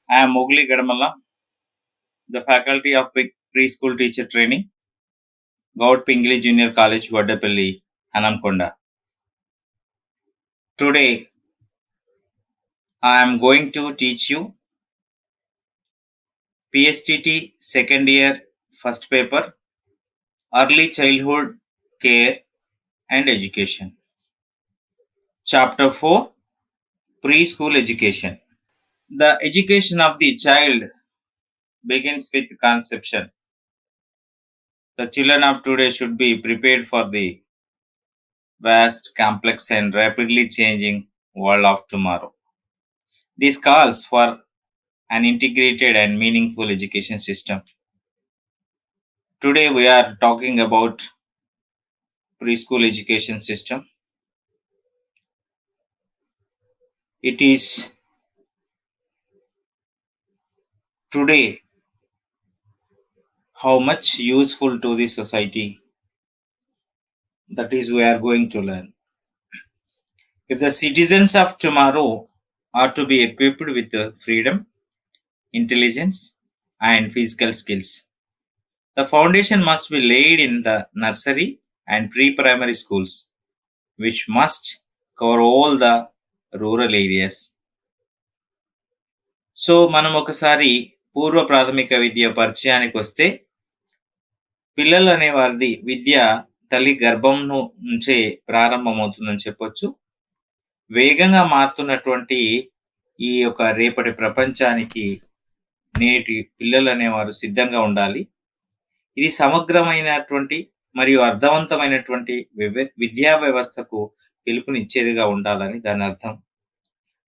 I am Mowgli Gadamalla, the faculty of preschool teacher training, Gaud Pingley Junior College, Vaddapalli, Hanamkonda. Today, I am going to teach you PSTT second year first paper, Early Childhood Care and Education. Chapter 4, Preschool Education. The education of the child begins with conception. The children of today should be prepared for the vast, complex, and rapidly changing world of tomorrow. This calls for an integrated and meaningful education system. Today we are talking about preschool education system. It is today how much useful to the society. That is we are going to learn. If the citizens of tomorrow are to be equipped with freedom, intelligence, and physical skills, the foundation must be laid in the nursery and pre-primary schools, which must cover all the rural areas. So మనం ఒకసారి పూర్వ ప్రాథమిక విద్య పరిచయానికి వస్తే, పిల్లలు అనే వారిది విద్య తల్లి గర్భం నుంచే ప్రారంభమవుతుందని చెప్పొచ్చు. వేగంగా మారుతున్నటువంటి ఈ యొక్క రేపటి ప్రపంచానికి నేటి పిల్లలు అనేవారు సిద్ధంగా ఉండాలి. ఇది సమగ్రమైనటువంటి మరియు అర్థవంతమైనటువంటి విద్యా వ్యవస్థకు పిలుపునిచ్చేదిగా ఉండాలని దాని అర్థం.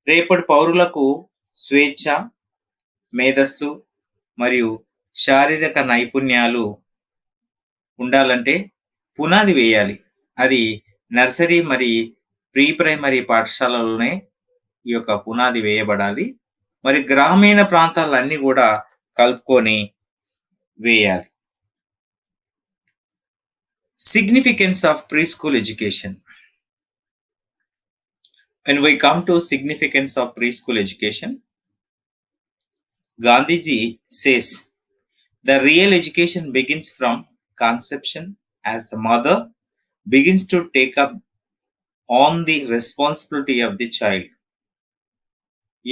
రేపటి పౌరులకు స్వేచ్ఛ, మేధస్సు మరియు శారీరక నైపుణ్యాలు ఉండాలంటే పునాది వేయాలి. అది నర్సరీ మరి ప్రీ ప్రైమరీ పాఠశాలలోనే ఈ యొక్క పునాది వేయబడాలి. మరి గ్రామీణ ప్రాంతాలన్నీ కూడా కలుపుకొని వేయాలి. Significance of preschool education. When we come to significance of preschool education, Gandhiji says the real education begins from conception as the mother begins to take up on the responsibility of the child.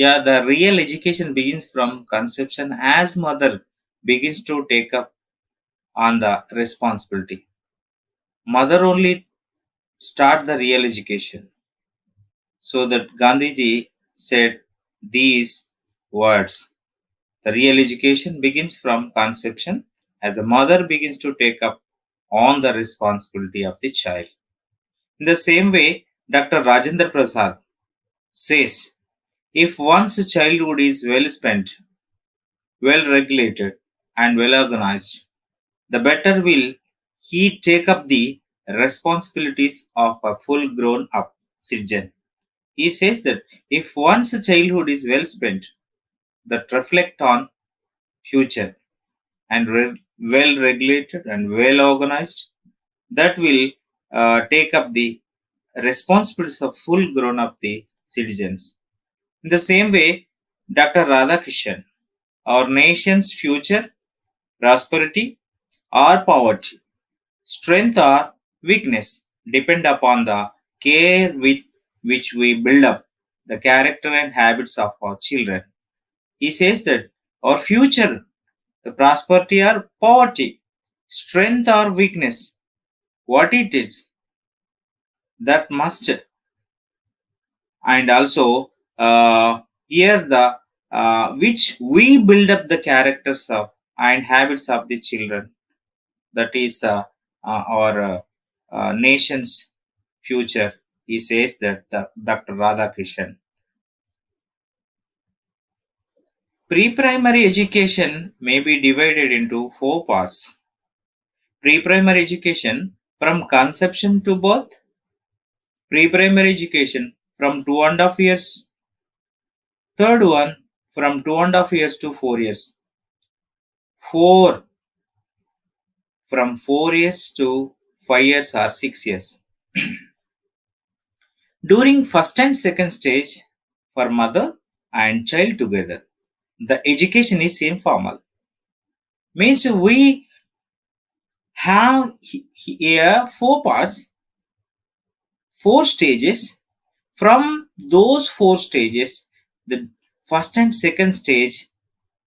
Yeah, the real education begins from conception as mother begins to take up on the responsibility. Mother only start the real education. So that Gandhiji said these words. The real education begins from conception as a mother begins to take up on the responsibility of the child. In the same way, Dr. Rajendra Prasad says, if one's childhood is well spent, well regulated, and well organized, the better will he take up the responsibilities of a full grown up citizen. He says that if one's childhood is well spent, that reflect on future and well regulated and well organized, that will take up the responsibilities of full grown up the citizens. In the same way, Dr. Radhakrishnan, our nation's future, prosperity or poverty, strength or weakness depend upon the care with which we build up the character and habits of our children. He says that our future, the prosperity or poverty, strength or weakness, what it is, that must, and also here the which we build up the characters of and habits of the children. That is our nation's future. He says that Dr. Radhakrishnan. Pre-primary education may be divided into 4 parts. Pre-primary education from conception to birth. Pre-primary education from 2.5 years. Third one from 2.5 years to 4 years. 4 from 4 years to 5 years or 6 years. During first and second stage for mother and child together, the education is informal. Means we have here four parts, four stages. From those four stages, the first and second stage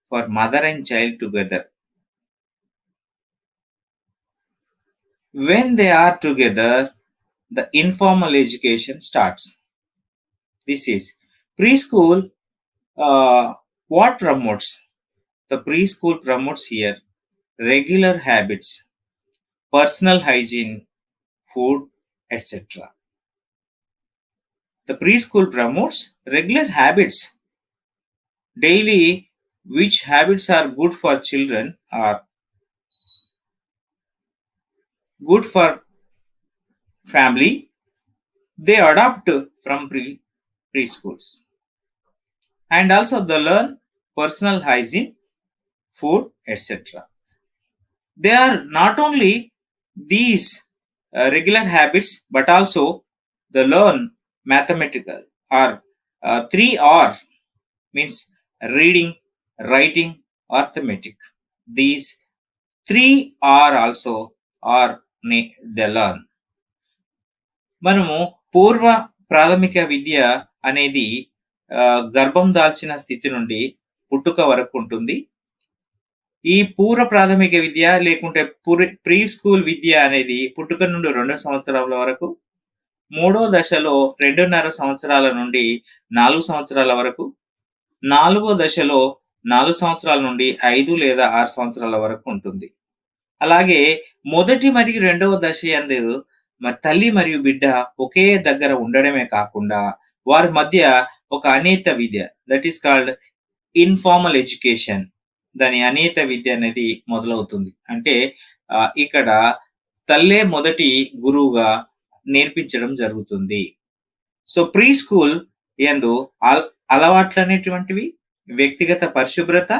for mother and child together. When they are together, the informal education starts. This is preschool. What promotes? The preschool promotes here regular habits, personal hygiene, food, etc. The preschool promotes regular habits. Daily, which habits are good for children are good for family, they adopt from preschools. And also they learn personal hygiene, food, etc. They are not only these regular habits, but also they learn mathematical or 3R, means reading, writing, arithmetic. These 3R also are they learn. మనము పూర్వ ప్రాథమిక విద్య అనేది గర్భం దాల్చిన స్థితి నుండి పుట్టుక వరకు ఉంటుంది. ఈ పూర్వ ప్రాథమిక విద్య లేకుంటే ప్రీ స్కూల్ విద్య అనేది పుట్టుక నుండి 2 సంవత్సరాల వరకు, మూడో దశలో 2.5 సంవత్సరాల నుండి 4 సంవత్సరాల వరకు, నాలుగో దశలో 4 సంవత్సరాల నుండి 5 లేదా 6 సంవత్సరాల వరకు ఉంటుంది. అలాగే మొదటి మరియు రెండవ దశ యందు మరి తల్లి మరియు బిడ్డ ఒకే దగ్గర ఉండడమే కాకుండా వారి మధ్య ఒక అనేత విద్య, that is called informal education, దాని అనేత విద్య అనేది మొదలవుతుంది. అంటే ఇక్కడ తల్లే మొదటి గురువుగా నేర్పించడం జరుగుతుంది. సో ప్రీ స్కూల్ యందు అలవాట్లు అనేటువంటివి, వ్యక్తిగత పరిశుభ్రత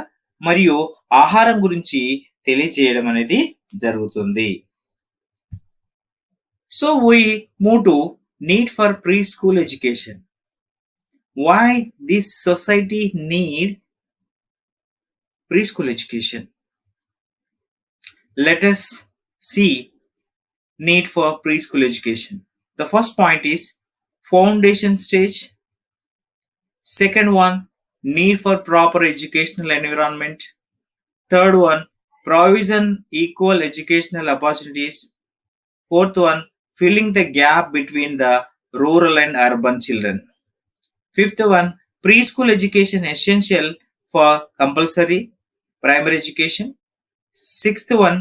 మరియు ఆహారం గురించి తెలియజేయడం అనేది జరుగుతుంది. So we move to need for preschool education. Why this society need preschool education? Let us see need for preschool education. The first point is foundation stage. Second one, need for proper educational environment. Third one, provision equal educational opportunities. Fourth one, filling the gap between the rural and urban children. Fifth one, preschool education essential for compulsory primary education. Sixth one,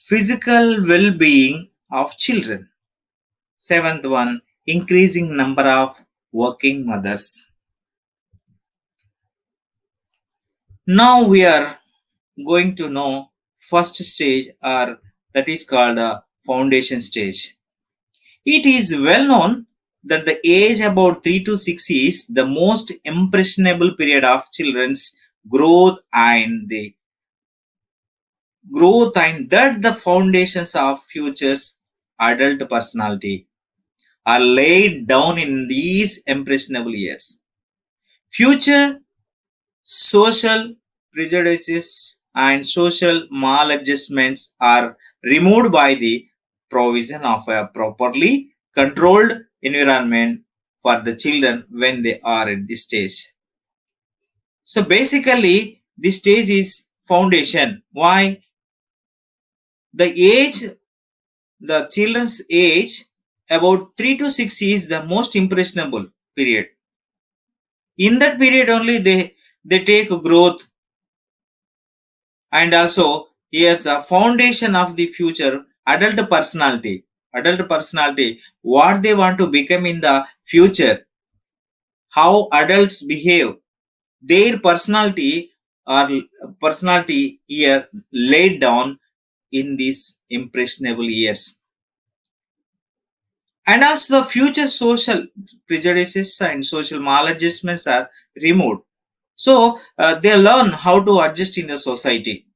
physical well-being of children. Seventh one, increasing number of working mothers. Now we are going to know first stage, or that is called the foundation stage. It is well known that the age about 3 to 6 is the most impressionable period of children's growth, and that the foundations of future's adult personality are laid down in these impressionable years. Future social prejudices and social maladjustments are removed by the provision of a properly controlled environment for the children when they are at this stage. So basically, this stage is foundation. Why? The age, the children's age about 3 to 6 is the most impressionable period. In that period only they take growth, and also here's the foundation of the future adult personality. What they want to become in the future, how adults behave, their personality here laid down in these impressionable years. And also the future social prejudices and social maladjustments are removed. So they learn how to adjust in the society.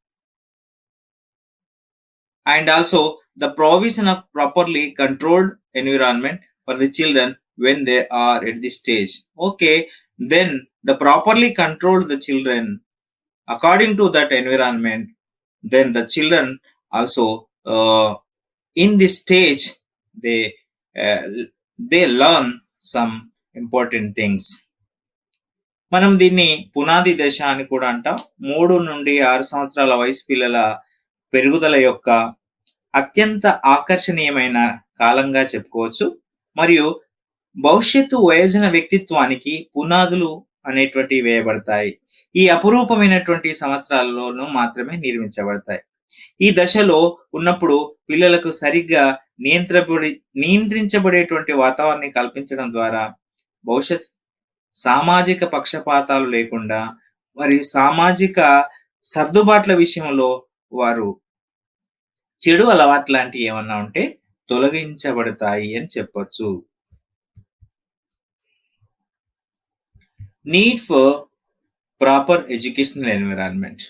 And also the provision of properly controlled environment for the children when they are at this stage. Okay, then the properly controlled the children according to that environment, then the children also in this stage they uh, they learn some important things. మనం దీన్ని పునాది దశ అని కూడా అంటాం. 3 నుండి 6 సంవత్సరాల వయసు పిల్లల పెరుగుదల యొక్క అత్యంత ఆకర్షణీయమైన కాలంగా చెప్పుకోవచ్చు. మరియు భవిష్యత్తు వయోజన వ్యక్తిత్వానికి పునాదులు అనేటువంటివి వేయబడతాయి. ఈ అపురూపమైనటువంటి సంవత్సరాల్లోనూ మాత్రమే నిర్మించబడతాయి. ఈ దశలో ఉన్నప్పుడు పిల్లలకు సరిగ్గా నియంత్రించబడేటువంటి వాతావరణాన్ని కల్పించడం ద్వారా భవిష్యత్ సామాజిక పక్షపాతాలు లేకుండా మరియు సామాజిక సర్దుబాట్ల విషయంలో వారు చెడు అలవాట్లు లాంటివి ఏమన్నా ఉంటే తొలగించబడతాయి అని చెప్పొచ్చు. Need for proper educational environment.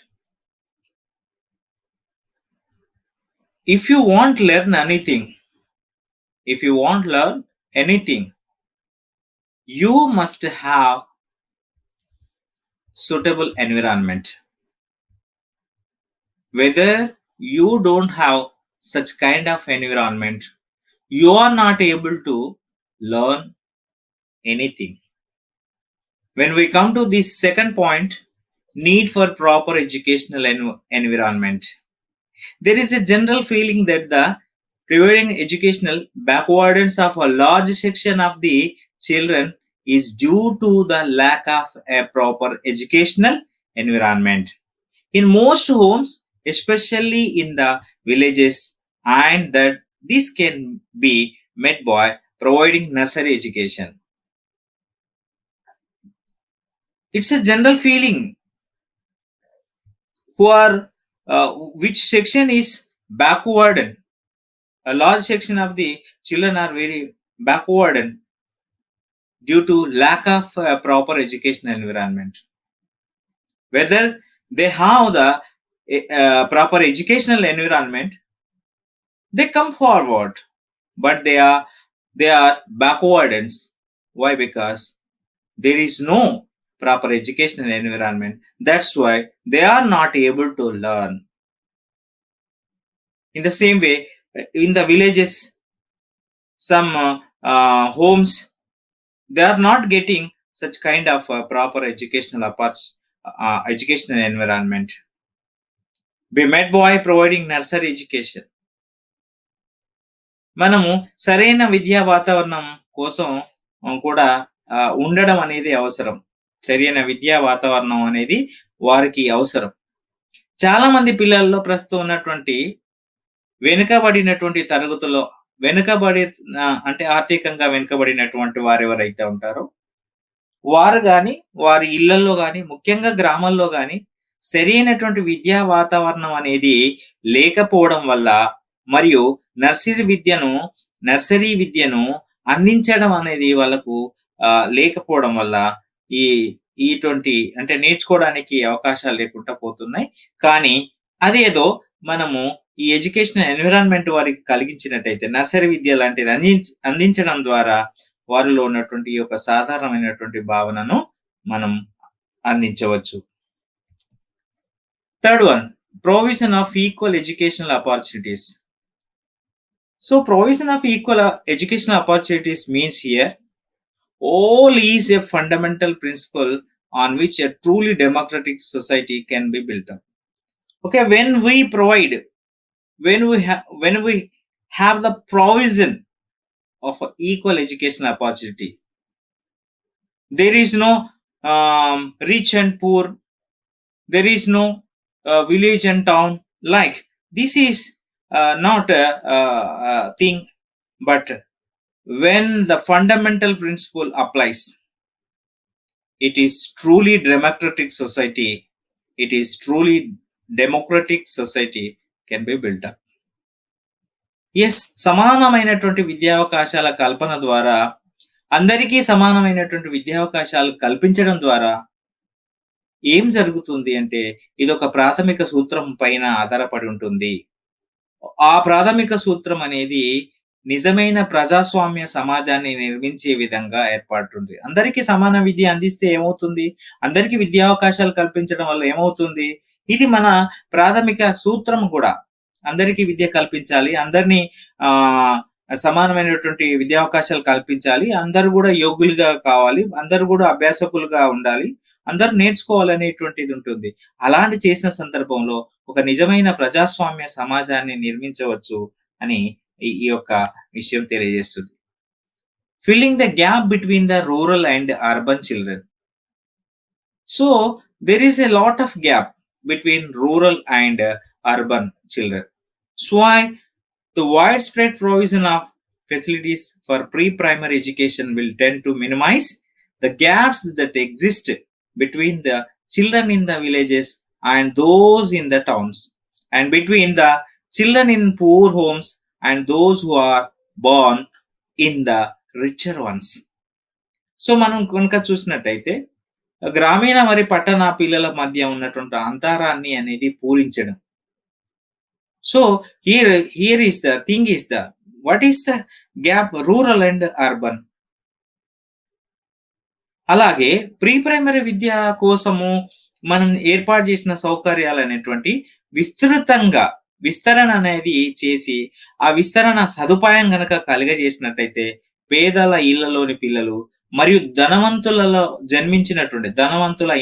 If you want learn anything, you must have suitable environment. Whether you don't have such kind of environment, you are not able to learn anything. When we come to this second point, need for proper educational environment. There is a general feeling that the prevailing educational backwardness of a large section of the children is due to the lack of a proper educational environment. In most homes, especially in the villages, and that this can be met by providing nursery education. It's a general feeling which section is backward. A large section of the children are very backward due to lack of proper educational environment. Whether they have the proper educational environment, they come forward, but they are backward. Why? Because there is no proper educational environment. That's why they are not able to learn. In the same way, in the villages, some homes, they are not getting such kind of proper educational environment. Be met by providing nursery education. మనము సరైన విద్యా వాతావరణం కోసం కూడా ఉండడం అనేది అవసరం. సరైన విద్యా వాతావరణం అనేది వారికి అవసరం. చాలా మంది పిల్లల్లో ప్రస్తుతం ఉన్నటువంటి వెనుకబడినటువంటి తరగతుల్లో అంటే ఆర్థికంగా వెనుకబడినటువంటి వారు ఎవరైతే ఉంటారో వారు గాని, వారి ఇళ్లలో గాని, ముఖ్యంగా గ్రామాల్లో గాని సరైనటువంటి విద్యా వాతావరణం అనేది లేకపోవడం వల్ల మరియు నర్సరీ విద్యను అందించడం అనేది వాళ్ళకు లేకపోవడం వల్ల ఇటువంటి అంటే నేర్చుకోవడానికి అవకాశాలు లేకుండా పోతున్నాయి. కానీ అదేదో మనము ఈ ఎడ్యుకేషనల్ ఎన్విరాన్మెంట్ వారికి కలిగించినట్టయితే నర్సరీ విద్య లాంటిది అందించడం ద్వారా వారిలో ఉన్నటువంటి ఈ యొక్క సాధారణమైనటువంటి భావనను మనం అందించవచ్చు. Third one, provision of equal educational opportunities. So provision of equal educational opportunities means here all is a fundamental principle on which a truly democratic society can be built up. Okay, when we have the provision of equal educational opportunity, there is no rich and poor, there is no village and town. Like this is not a thing, but when the fundamental principle applies, it is truly democratic society. It is truly democratic society can be built up. Yes, సమానమైనటువంటి విద్యావకాశాల కల్పన ద్వారా, అందరికీ సమానమైనటువంటి విద్యావకాశాలు కల్పించడం ద్వారా ఏం జరుగుతుంది అంటే ఇదొక ప్రాథమిక సూత్రం పైన ఆధారపడి ఉంటుంది. ఆ ప్రాథమిక సూత్రం అనేది నిజమైన ప్రజాస్వామ్య సమాజాన్ని నిర్మించే విధంగా ఏర్పడుతుంది. అందరికీ సమాన విద్య అందిస్తే ఏమవుతుంది? అందరికీ విద్యావకాశాలు కల్పించడం వల్ల ఏమవుతుంది? ఇది మన ప్రాథమిక సూత్రం కూడా. అందరికీ విద్య కల్పించాలి. అందరినీ ఆహ్, సమానమైనటువంటి విద్యావకాశాలు కల్పించాలి. అందరూ గూడా యోగ్యులుగా కావాలి. అందరూ గూడా అభ్యాసకులుగా ఉండాలి. అందరూ నేర్చుకోవాలనేటువంటిది ఉంటుంది. అలాంటి చేసిన సందర్భంలో ఒక నిజమైన ప్రజాస్వామ్య సమాజాన్ని నిర్మించవచ్చు అని ఈ యొక్క విషయం తెలియజేస్తుంది. Filling the gap between the rural and urban children. So there is a lot of gap between rural and urban children. So why the widespread provision of facilities for pre-primary education will tend to minimize the gaps that exist between the children in the villages and those in the towns, and between the children in poor homes and those who are born in the richer ones. So మనం కనుక చూసినట్టయితే గ్రామీణ మరి పట్టణ పిల్లల మధ్య ఉన్నటువంటి అంతరాన్ని అనేది పూరించడం. So here is the thing is the what is the gap rural and urban. అలాగే ప్రీ ప్రైమరీ విద్య కోసము మనం ఏర్పాటు చేసిన సౌకర్యాలు అనేటువంటి విస్తృతంగా విస్తరణ అనేది చేసి, ఆ విస్తరణ సదుపాయం గనక కలుగజేసినట్టయితే పేదల ఇళ్లలోని పిల్లలు మరియు ధనవంతుల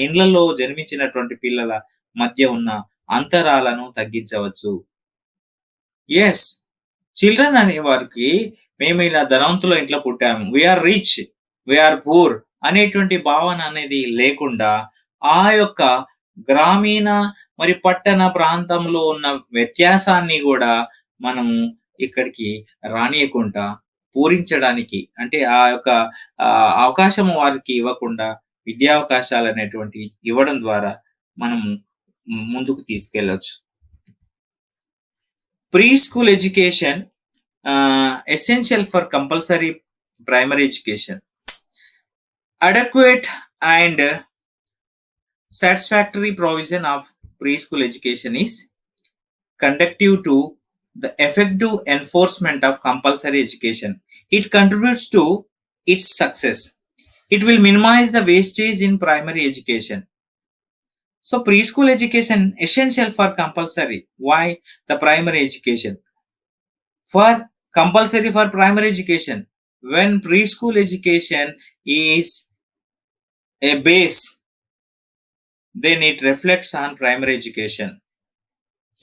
ఇండ్లలో జన్మించినటువంటి పిల్లల మధ్య ఉన్న అంతరాలను తగ్గించవచ్చు. యెస్, చిల్డ్రన్ అనే వారికి మేము ఇలా ధనవంతుల ఇంట్లో పుట్టాము, వీఆర్ రిచ్, వీఆర్ పూర్ అనేటువంటి భావన అనేది లేకుండా, ఆ యొక్క గ్రామీణ మరి పట్టణ ప్రాంతంలో ఉన్న వ్యత్యాసాన్ని గూడా మనము ఇక్కడికి రానీయకుండా పూరించడానికి, అంటే ఆ యొక్క అవకాశం వారికి ఇవ్వకుండా విద్యావకాశాలనేటువంటివి ఇవ్వడం ద్వారా మనము ముందుకు తీసుకెళ్ళొచ్చు. Pre school education essential for compulsory primary education. Adequate and satisfactory provision of preschool education is conducive to the effective enforcement of compulsory education. It contributes to its success. It will minimize the wastage in primary education. So preschool education essential for compulsory. Why the primary education? For compulsory for primary education, when preschool education is a base, then it reflects on primary education.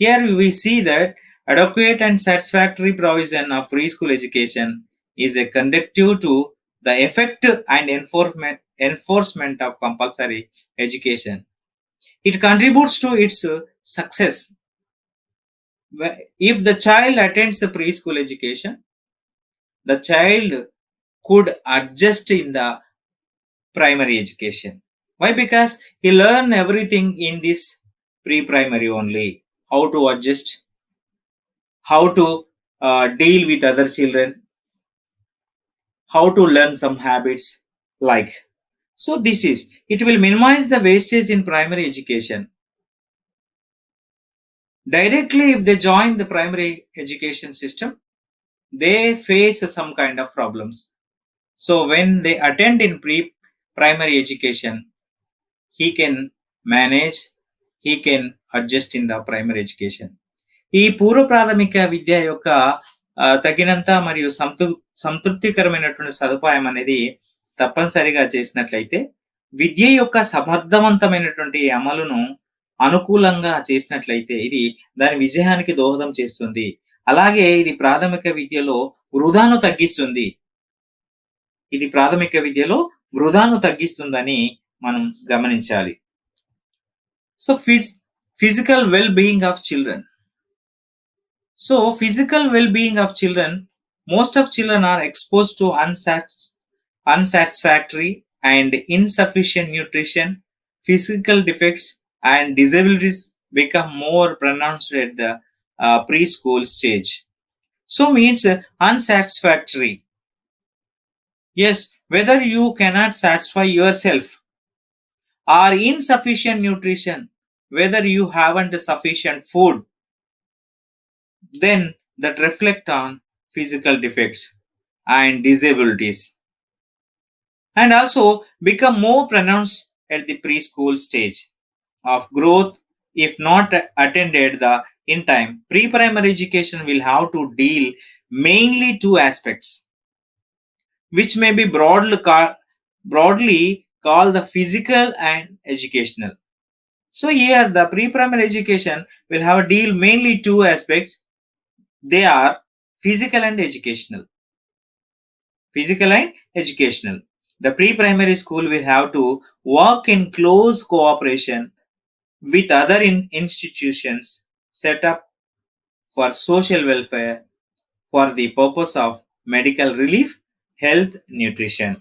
Here we see that adequate and satisfactory provision of preschool education is a conducive to the effective and enforcement of compulsory education. It contributes to its success. If the child attends the preschool education, the child could adjust in the primary education. Why? Because he learn everything in this pre-primary only. How to adjust, how to deal with other children, how to learn some habits like. So this is, it will minimize the wastage in primary education. Directly, if they join the primary education system, they face some kind of problems. So when they attend in primary education, he can manage, he can adjust in the primary education. ఈ పూర్వ ప్రాథమిక విద్య యొక్క తగినంత మరియు సంతృప్తికరమైనటువంటి సదుపాయం అనేది తప్పనిసరిగా చేసినట్లయితే, విద్య యొక్క సమర్థవంతమైనటువంటి అమలును అనుకూలంగా చేసినట్లయితే ఇది దాని విజయానికి దోహదం చేస్తుంది. అలాగే ఇది ప్రాథమిక విద్యలో వృధాను తగ్గిస్తుంది. ఇది ప్రాథమిక విద్యలో వృధాను తగ్గిస్తుందని మనం గమనించాలి. So physical well being of children. So physical well-being of children, most of children are exposed to unsatisfactory and insufficient nutrition. Physical defects and disabilities become more pronounced at the preschool stage. So means unsatisfactory. Yes, whether you cannot satisfy yourself, or insufficient nutrition, whether you haven't sufficient food, then that reflect on physical defects and disabilities, and also become more pronounced at the preschool stage of growth. If not attended in time, pre-primary education will have to deal mainly two aspects, which may be broadly called the physical and educational. So here the pre-primary education will have a deal mainly two aspects. They are physical and educational. Physical and educational. The pre-primary school will have to work in close cooperation with other institutions set up for social welfare for the purpose of medical relief, health, nutrition.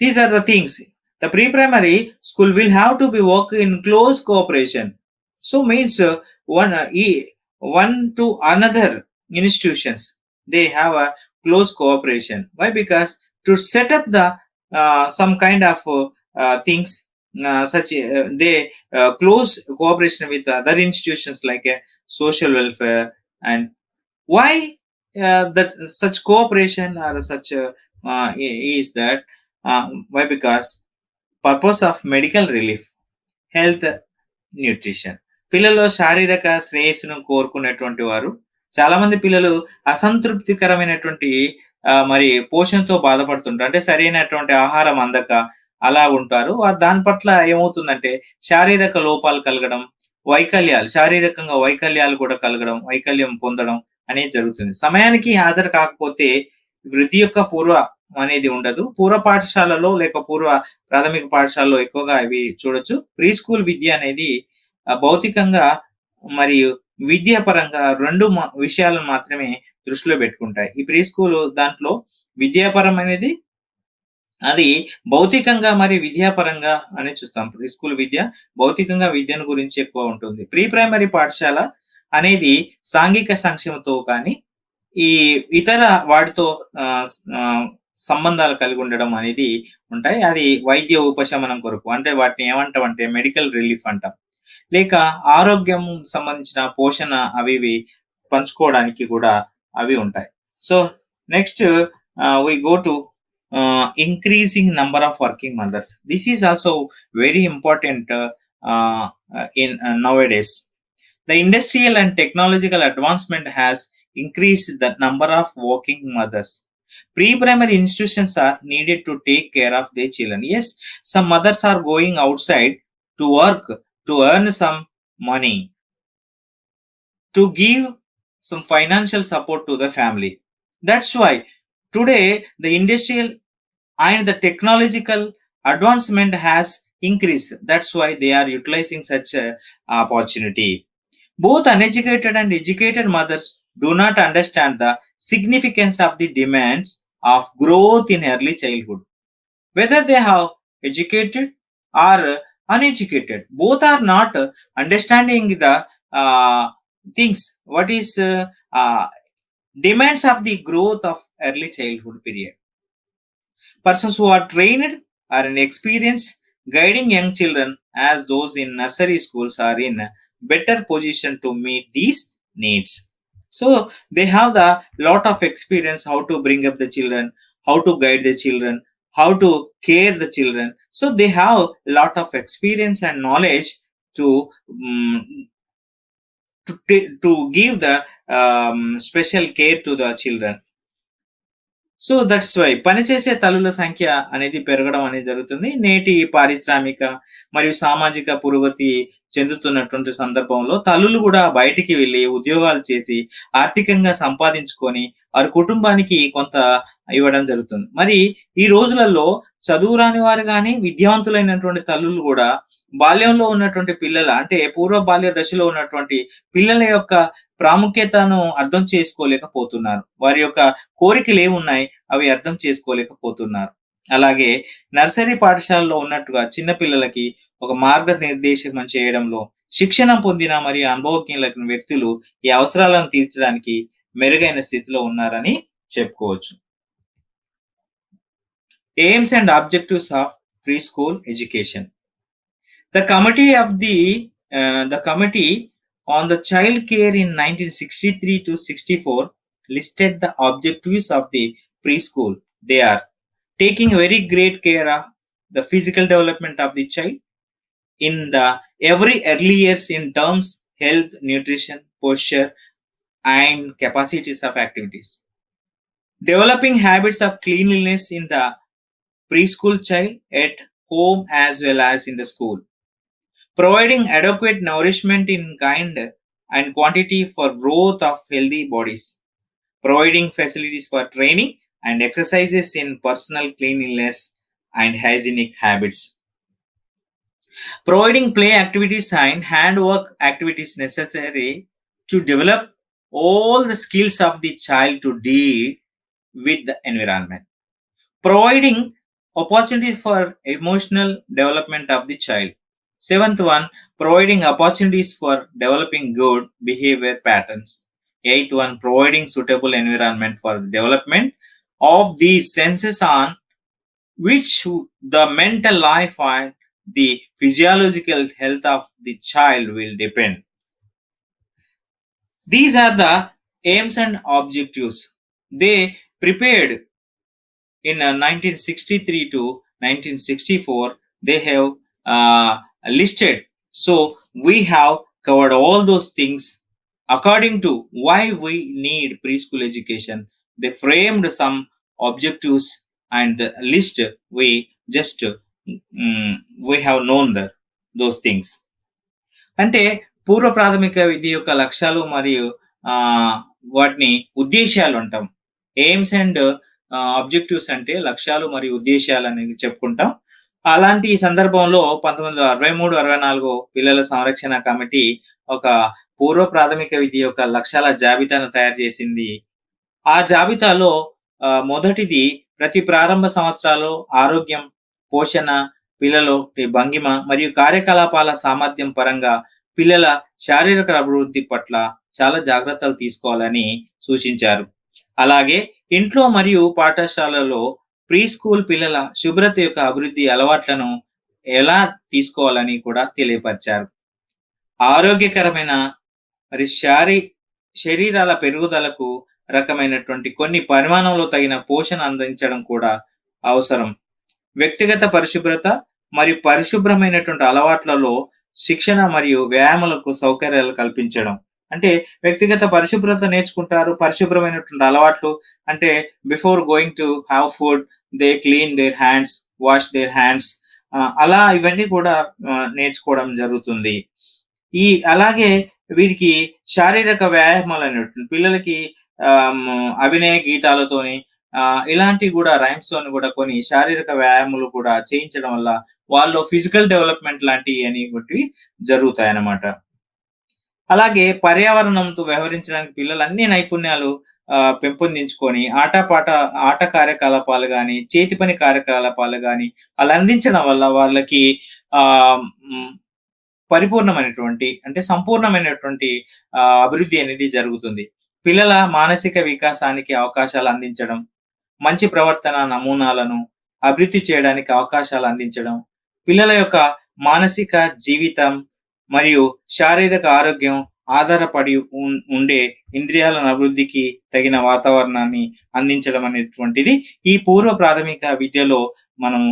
These are the things. The pre-primary school will have to be work in close cooperation. So means one to another institutions, they have a close cooperation. Why? Because to set up the some kind of things, such they close cooperation with other institutions like social welfare. And why that such cooperation or such is that why? Because purpose of medical relief, health, nutrition. పిల్లల్లో శారీరక శ్రేయస్సును కోరుకునేటువంటి వారు చాలా మంది పిల్లలు అసంతృప్తికరమైనటువంటి మరి పోషణతో బాధపడుతుంటారు. అంటే సరైనటువంటి ఆహారం అందక అలా ఉంటారు. దాని పట్ల ఏమవుతుందంటే శారీరక లోపాలు కలగడం, వైకల్యాలు, శారీరకంగా వైకల్యాలు కూడా కలగడం, వైకల్యం పొందడం అనేది జరుగుతుంది. సమయానికి హాజరు కాకపోతే వృద్ధి యొక్క పూర్వ అనేది ఉండదు. పూర్వ పాఠశాలలో లేక పూర్వ ప్రాథమిక పాఠశాలలో ఎక్కువగా ఇవి చూడొచ్చు. ప్రీ స్కూల్ విద్య అనేది భౌతికంగా మరియు విద్యాపరంగా 2 విషయాలను మాత్రమే దృష్టిలో పెట్టుకుంటాయి. ఈ ప్రీ స్కూల్ దాంట్లో విద్యాపరమైనది అది భౌతికంగా మరి విద్యాపరంగా అని చూస్తాం. ప్రీ స్కూల్ విద్య భౌతికంగా విద్యను గురించి ఎక్కువ ఉంటుంది. ప్రీ ప్రైమరీ పాఠశాల అనేది సాంఘిక సంక్షేమంతో కానీ ఈ ఇతర వాటితో సంబంధాలు కలిగి ఉండడం అనేది ఉంటాయి. అది వైద్య ఉపశమనం కొరకు, అంటే వాటిని ఏమంటామంటే మెడికల్ రిలీఫ్ అంటాం. లేక ఆరోగ్యం సంబంధించిన పోషణ అవి పంచుకోవడానికి కూడా అవి ఉంటాయి. So next we go to increasing number of working mothers. This is also very important in nowadays. The industrial and technological advancement has increased the number of working mothers. Pre-primary institutions are needed to take care of their children. Yes, some mothers are going outside to work to earn some money, to give some financial support to the family. That's why today the industrial and the technological advancement has increased. That's why they are utilizing such a opportunity. Both uneducated and educated mothers do not understand the significance of the demands of growth in early childhood. Whether they have educated or uneducated, both are not understanding the things. What is demands of the growth of early childhood period. Persons who are trained are in experience guiding young children as those in nursery schools are in better position to meet these needs. So they have the lot of experience how to bring up the children, how to guide the children, how to care the children. So they have a lot of experience and knowledge to give the special care to the children. So that's why పనిచేసే తల్లుల సంఖ్య అనేది పెరగడం అనేది జరుగుతుంది. నేటి పారిశ్రామిక మరియు సామాజిక పురోగతి చెందుతున్నటువంటి సందర్భంలో తల్లులు కూడా బయటికి వెళ్ళి ఉద్యోగాలు చేసి ఆర్థికంగా సంపాదించుకొని వారి కుటుంబానికి కొంత ఇవ్వడం జరుగుతుంది. మరి ఈ రోజులలో చదువు రాని వారు కానీ విద్యావంతులైనటువంటి తల్లులు కూడా బాల్యంలో ఉన్నటువంటి పిల్లల, అంటే పూర్వ బాల్య దశలో ఉన్నటువంటి పిల్లల యొక్క ప్రాముఖ్యతను అర్థం చేసుకోలేకపోతున్నారు. వారి యొక్క కోరికలు ఏమున్నాయి అవి అర్థం చేసుకోలేకపోతున్నారు. అలాగే నర్సరీ పాఠశాలలో ఉన్నట్టుగా చిన్న పిల్లలకి ఒక మార్గనిర్దేశం చేయడంలో శిక్షణ పొందిన మరియు అనుభవజ్ఞులైన వ్యక్తులు ఈ అవసరాలను తీర్చడానికి మెరుగైన స్థితిలో ఉన్నారని చెప్పుకోవచ్చు. Aims and objectives of preschool education. The committee on the child care in 1963 to 64 listed the objectives of the preschool. They are taking very great care of the physical development of the child in the every early years in terms health, nutrition, posture, and capacities of activities. Developing habits of cleanliness in the preschool child at home as well as in the school. Providing adequate nourishment in kind and quantity for growth of healthy bodies. Providing facilities for training and exercises in personal cleanliness and hygienic habits. Providing play activities and handwork activities necessary to develop all the skills of the child to deal with the environment. Providing opportunities for emotional development of the child. Seventh one, providing opportunities for developing good behavior patterns. Eighth one, providing suitable environment for the development of these senses on which the mental life and the physiological health of the child will depend. These are the aims and objectives. They prepared in 1963 to 1964. They have listed. So we have covered all those things according to why we need preschool education. They framed some objectives and the list we just we have known those things. అంటే పూర్వ ప్రాథమిక విద్య యొక్క లక్ష్యాలు మరియు వాటిని ఉద్దేశాలు అంటాం. Aims and objectives అంటే లక్ష్యాలు మరియు ఉద్దేశాలు అనేవి చెప్పుకుంటాం. అలాంటి సందర్భంలో 1963-64 పిల్లల సంరక్షణ కమిటీ ఒక పూర్వ ప్రాథమిక విద్య యొక్క లక్ష్యాల జాబితాను తయారు చేసింది. ఆ జాబితాలో మొదటిది ప్రతి ప్రారంభ సంవత్సరాలు ఆరోగ్యం, పోషణ, పిల్లలు భంగిమ మరియు కార్యకలాపాల సామర్థ్యం పరంగా పిల్లల శారీరక అభివృద్ధి పట్ల చాలా జాగ్రత్తలు తీసుకోవాలని సూచించారు. అలాగే ఇంట్లో మరియు పాఠశాలలో ప్రీ స్కూల్ పిల్లల శుభ్రత యొక్క అభివృద్ధి అలవాట్లను ఎలా తీసుకోవాలని కూడా తెలియపరిచారు. ఆరోగ్యకరమైన మరి శరీరాల పెరుగుదలకు రకమైనటువంటి కొన్ని పరిమాణంలో తగిన పోషణ అందించడం కూడా అవసరం. వ్యక్తిగత పరిశుభ్రత మరియు పరిశుభ్రమైనటువంటి అలవాట్లలో శిక్షణ మరియు వ్యాయామాలకు సౌకర్యాలు కల్పించడం. అంటే వ్యక్తిగత పరిశుభ్రత నేర్చుకుంటారు. పరిశుభ్రమైనటువంటి అలవాట్లు అంటే before going to have food they clean their hands, wash their hands, అలా ఇవన్నీ కూడా నేర్చుకోవడం జరుగుతుంది. అలాగే వీరికి శారీరక వ్యాయామాలు అనేటువంటి పిల్లలకి అభినయ గీతాలతోని ఇలాంటివి కూడా రైమ్స్ తోని కూడా కొన్ని శారీరక వ్యాయామాలు కూడా చేయించడం వల్ల వాళ్ళు ఫిజికల్ డెవలప్మెంట్ లాంటివి అనేవి జరుగుతాయి అన్నమాట. అలాగే పర్యావరణంతో వ్యవహరించడానికి పిల్లలు అన్ని నైపుణ్యాలు పెంపొందించుకొని ఆట కార్యకలాపాలు కానీ, చేతి పని కార్యకలాపాలు కానీ అలా అందించడం వల్ల వాళ్ళకి పరిపూర్ణమైనటువంటి అంటే సంపూర్ణమైనటువంటి అభివృద్ధి అనేది జరుగుతుంది. పిల్లల మానసిక వికాసానికి అవకాశాలు అందించడం, మంచి ప్రవర్తన నమూనాలను అభివృద్ధి చేయడానికి అవకాశాలు అందించడం, పిల్లల యొక్క మానసిక జీవితం మరియు శారీరక ఆరోగ్యం ఆధారపడి ఉండే ఇంద్రియాల అభివృద్ధికి తగిన వాతావరణాన్ని అందించడం అనేటువంటిది ఈ పూర్వ ప్రాథమిక విద్యలో మనం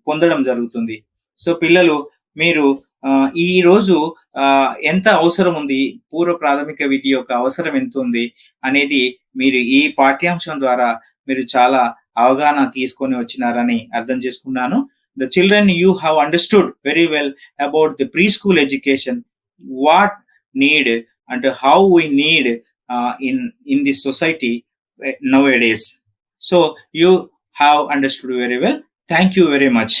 పొందడం జరుగుతుంది. సో పిల్లలు మీరు ఈ రోజు ఎంత అవసరం ఉంది, పూర్వ ప్రాథమిక విద్య యొక్క అవసరం ఎంత ఉంది అనేది మీరు ఈ పాఠ్యాంశం ద్వారా మీరు చాలా అవగాహన తీసుకొని వచ్చినారని అర్థం చేసుకున్నాను. The children, you have understood very well about the preschool education, what need and how we need in this society nowadays. So you have understood very well. Thank you very much.